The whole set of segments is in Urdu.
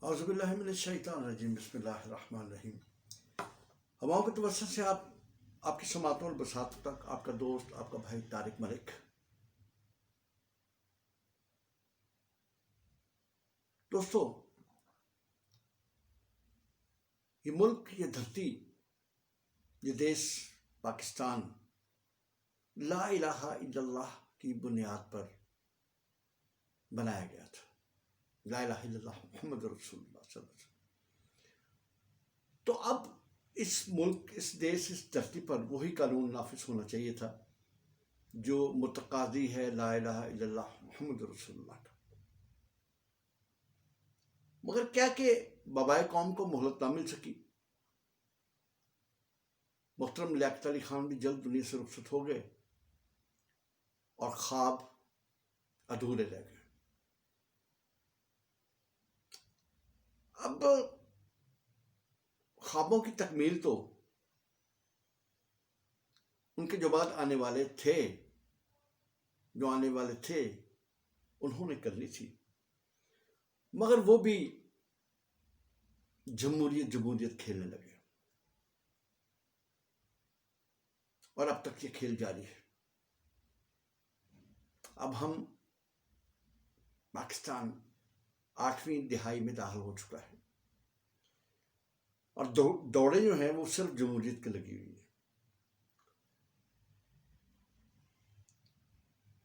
اعوذ باللہ من الشیطان الرجیم بسم اللہ الرحمن الرحیم۔ ہواؤں کے توسط سے آپ کی سماعتوں اور بساطوں تک آپ کا دوست، آپ کا بھائی طارق ملک۔ دوستو، یہ ملک، یہ دھرتی، یہ دیش پاکستان لا الہ الا اللہ کی بنیاد پر بنایا گیا تھا۔ لا الہ الا اللہ محمد رسول اللہ صلی اللہ علیہ وسلم۔ تو اب اس ملک، اس دیش، اس دھرتی پر وہی قانون نافذ ہونا چاہیے تھا جو متقاضی ہے لا الہ الا اللہ محمد رسول اللہ کا۔ مگر کیا کہ بابائے قوم کو مہلت نہ مل سکی۔ محترم لیاقت علی خان بھی جلد دنیا سے رخصت ہو گئے اور خواب ادھورے رہ گئے۔ اب خوابوں کی تکمیل تو ان کے جو بعد آنے والے تھے، انہوں نے کرنی تھی، مگر وہ بھی جمہوریت کھیلنے لگے، اور اب تک یہ کھیل جاری ہے۔ اب ہم پاکستان 8ویں دہائی میں داخل ہو چکا ہے، اور دوڑیں جو ہیں وہ صرف جمہوریت کی لگی ہوئی ہیں۔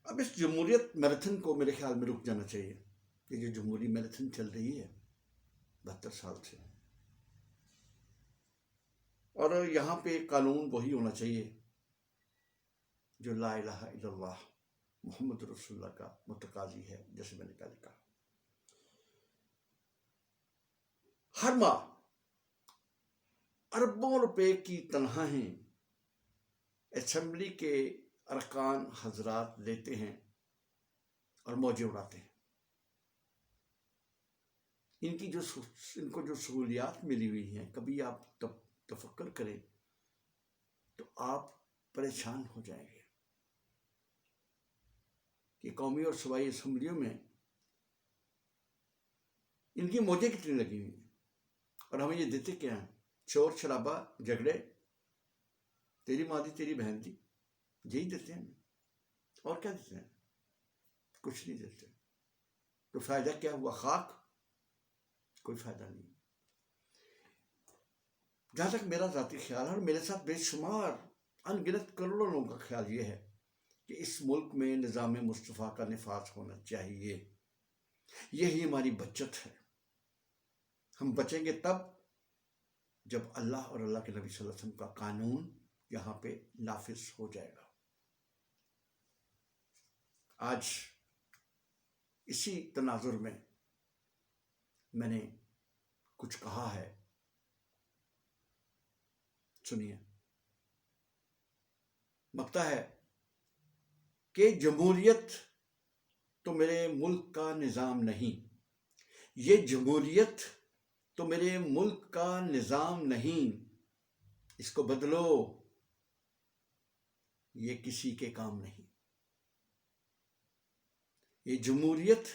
اب اس جمہوریت میراتھن کو میرے خیال میں رک جانا چاہیے، کہ جو جمہوری میراتھن چل رہی ہے 72 سال سے، اور یہاں پہ قانون وہی ہونا چاہیے جو لا الہ الا اللہ محمد رسول اللہ کا متقاضی ہے۔ جیسے میں نے پہلے کہا، ہر ماہ اربوں روپے کی تنخواہیں اسمبلی کے ارکان حضرات لیتے ہیں اور موجیں اڑاتے ہیں۔ ان کو جو سہولیات ملی ہوئی ہیں، کبھی آپ تفکر کریں تو آپ پریشان ہو جائیں گے کہ قومی اور صوبائی اسمبلیوں میں ان کی موجیں کتنی لگی ہوئی ہیں، اور ہمیں یہ دیتے کیا ہیں؟ شور شرابہ، جھگڑے، تیری ماں دی تیری بہن دی، یہی دیتے ہیں۔ اور کیا دیتے ہیں؟ کچھ نہیں دیتے۔ تو فائدہ کیا ہوا؟ خاک، کوئی فائدہ نہیں۔ جہاں تک میرا ذاتی خیال ہے، اور میرے ساتھ بے شمار ان گنت کروڑوں لوگوں کا خیال یہ ہے کہ اس ملک میں نظام مصطفیٰ کا نفاذ ہونا چاہیے۔ یہی ہماری بچت ہے۔ ہم بچیں گے تب جب اللہ اور اللہ کے نبی صلی اللہ علیہ وسلم کا قانون یہاں پہ نافذ ہو جائے گا۔ آج اسی تناظر میں میں نے کچھ کہا ہے، سنیے۔ مکتا ہے کہ جمہوریت تو میرے ملک کا نظام نہیں، یہ جمہوریت تو میرے ملک کا نظام نہیں، اس کو بدلو، یہ کسی کے کام نہیں۔ یہ جمہوریت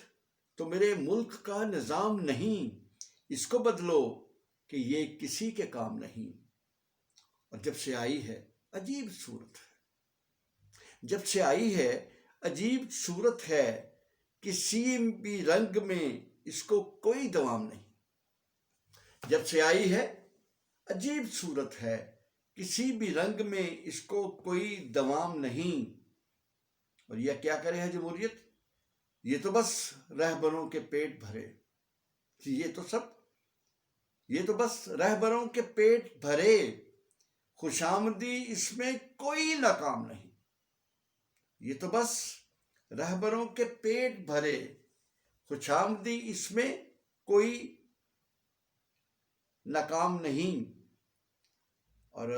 تو میرے ملک کا نظام نہیں، اس کو بدلو، کہ یہ کسی کے کام نہیں۔ اور جب سے آئی ہے عجیب صورت ہے، جب سے آئی ہے عجیب صورت ہے، کسی بھی رنگ میں اس کو کوئی دوام نہیں۔ جب سے آئی ہے عجیب صورت ہے، کسی بھی رنگ میں اس کو کوئی دوام نہیں۔ اور یہ کیا کرے ہے جمہوریت؟ یہ تو بس رہبروں کے پیٹ بھرے، یہ تو بس رہبروں کے پیٹ بھرے، خوش آمدی اس میں کوئی ناکام نہیں۔ یہ تو بس رہبروں کے پیٹ بھرے، خوش آمدی اس میں کوئی ناکام نہیں۔ اور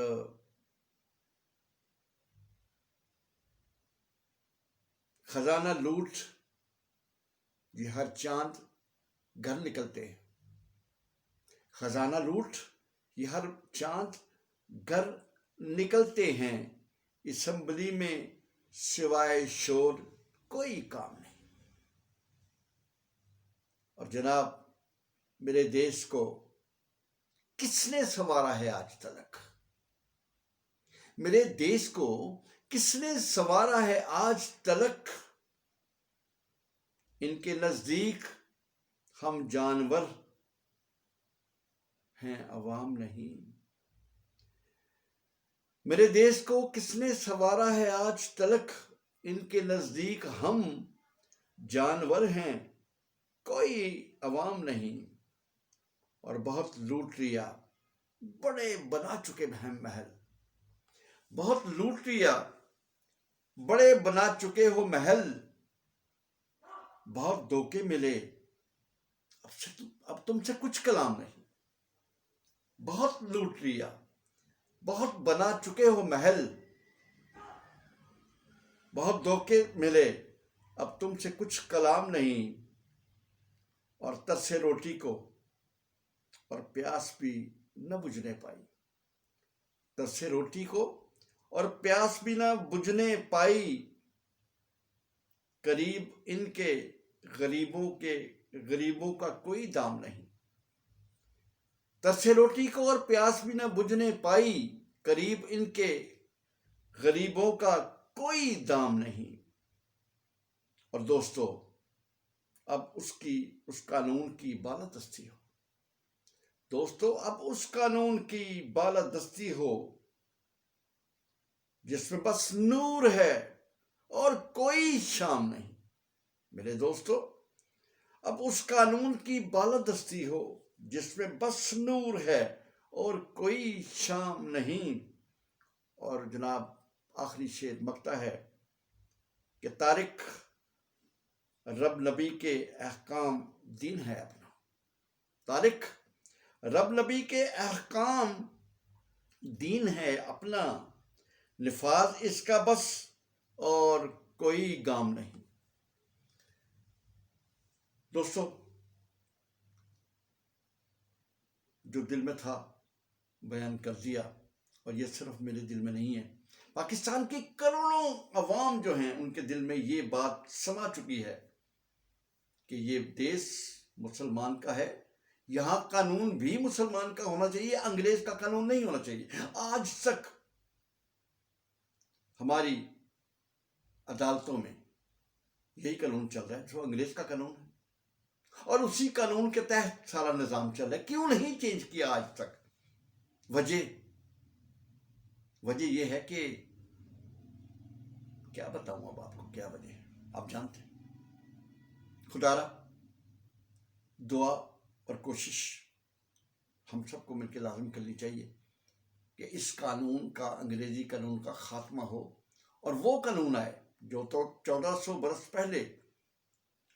خزانہ لوٹ یہ ہر چاند گھر نکلتے ہیں، خزانہ لوٹ یہ ہر چاند گھر نکلتے ہیں، اسمبلی میں سوائے شور کوئی کام نہیں۔ اور جناب میرے دیش کو کس نے سنوارا ہے آج تلک؟ میرے دیش کو کس نے سنوارا ہے آج تلک؟ ان کے نزدیک ہم جانور ہیں، عوام نہیں۔ میرے دیش کو کس نے سنوارا ہے آج تلک؟ ان کے نزدیک ہم جانور ہیں، کوئی عوام نہیں۔ اور بہت لوٹ لیا، بڑے بنا چکے محل، بہت لوٹ لیا، بڑے بنا چکے ہو محل، بہت دھوکے ملے، اب تم سے کچھ کلام نہیں۔ بہت لوٹ لیا، بہت بنا چکے ہو محل، بہت دھوکے ملے، اب تم سے کچھ کلام نہیں۔ اور ترسے روٹی کو اور پیاس بھی نہ بجھنے پائی، ترسے روٹی کو اور پیاس بھی نہ بجھنے پائی، قریب ان کے غریبوں کا کوئی دام نہیں۔ ترسے روٹی کو اور پیاس بھی نہ بجھنے پائی، قریب ان کے غریبوں کا کوئی دام نہیں۔ اور دوستو، اب اس قانون کی بالادستی ہو، دوستو اب اس قانون کی بالادستی ہو جس میں بس نور ہے اور کوئی شام نہیں۔ میرے دوستو، اب اس قانون کی بالادستی ہو جس میں بس نور ہے اور کوئی شام نہیں۔ اور جناب آخری شعر مکتا ہے کہ تارک رب نبی کے احکام دین ہے اپنا، تارک رب نبی کے احکام دین ہے اپنا، نفاذ اس کا بس اور کوئی گام نہیں۔ دوستو، جو دل میں تھا بیان کر دیا، اور یہ صرف میرے دل میں نہیں ہے، پاکستان کے کروڑوں عوام جو ہیں ان کے دل میں یہ بات سما چکی ہے کہ یہ دیش مسلمان کا ہے، یہاں قانون بھی مسلمان کا ہونا چاہیے، انگریز کا قانون نہیں ہونا چاہیے۔ آج تک ہماری عدالتوں میں یہی قانون چل رہا ہے جو انگریز کا قانون ہے، اور اسی قانون کے تحت سارا نظام چل رہا ہے۔ کیوں نہیں چینج کیا آج تک؟ وجہ یہ ہے کہ کیا بتاؤں اب آپ کو کیا وجہ ہے، آپ جانتے ہیں۔ خدا را دعا اور کوشش ہم سب کو مل کے لازم کرنی چاہیے کہ اس قانون کا، انگریزی قانون کا خاتمہ ہو، اور وہ قانون آئے جو تو 1400 برس پہلے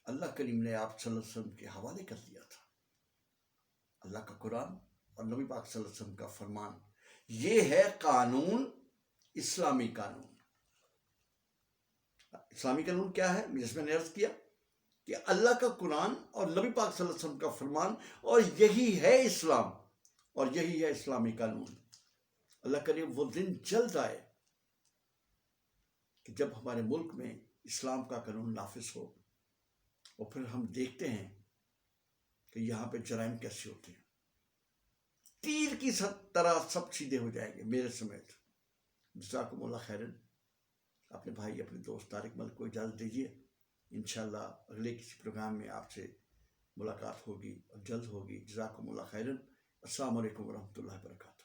اللہ کریم نے آپ صلی اللہ علیہ وسلم کے حوالے کر دیا تھا۔ اللہ کا قرآن اور نبی پاک صلی اللہ علیہ وسلم کا فرمان، یہ ہے قانون، اسلامی قانون۔ اسلامی قانون کیا ہے؟ جس میں نے عرض کیا کہ اللہ کا قرآن اور نبی پاک صلی اللہ علیہ وسلم کا فرمان، اور یہی ہے اسلام، اور یہی ہے اسلامی قانون۔ اللہ کرے وہ دن جلد آئے کہ جب ہمارے ملک میں اسلام کا قانون نافذ ہو، اور پھر ہم دیکھتے ہیں کہ یہاں پہ جرائم کیسے ہوتے ہیں، تیر کی طرح سب سیدھے ہو جائیں گے میرے سمیت۔ جزاکم اللہ خیرن۔ اپنے بھائی، اپنے دوست طارق ملک کو اجازت دیجیے، انشاءاللہ اگلے کسی پروگرام میں آپ سے ملاقات ہوگی اور جلد ہوگی۔ جزاکم اللہ خیرن۔ السلام علیکم ورحمۃ اللہ وبرکاتہ۔